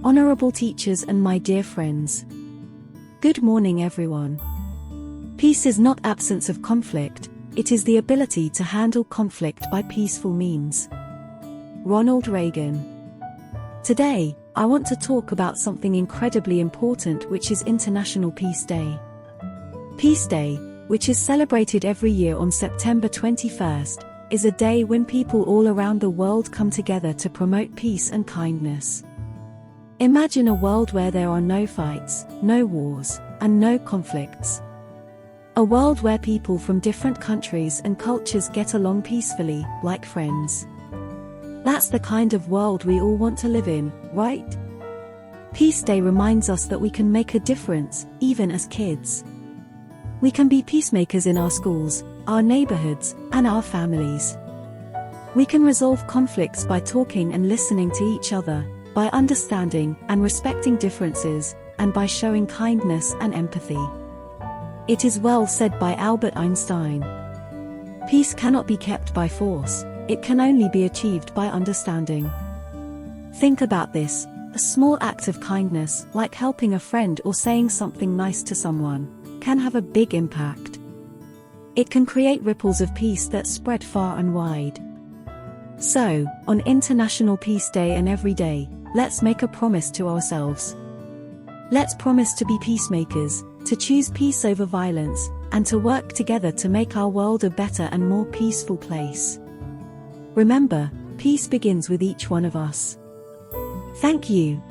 honorable teachers and my dear friends. Good morning everyone. Peace is not absence of conflict, it is the ability to handle conflict by peaceful means. Ronald Reagan. Today, I want to talk about something incredibly important, which is International Peace Day. Peace Day, which is celebrated every year on September 21st, is a day when people all around the world come together to promote peace and kindness. Imagine a world where there are no fights, no wars, and no conflicts. A world where people from different countries and cultures get along peacefully, like friends. That's the kind of world we all want to live in, right? Peace Day reminds us that we can make a difference, even as kids. We can be peacemakers in our schools, our neighborhoods, and our families. We can resolve conflicts by talking and listening to each other, by understanding and respecting differences, and by showing kindness and empathy. It is well said by Albert Einstein. Peace cannot be kept by force, it can only be achieved by understanding. Think about this, a small act of kindness, like helping a friend or saying something nice to someone, can have a big impact. It can create ripples of peace that spread far and wide. So, on International Peace Day and every day, let's make a promise to ourselves. Let's promise to be peacemakers, to choose peace over violence, and to work together to make our world a better and more peaceful place. Remember, peace begins with each one of us. Thank you.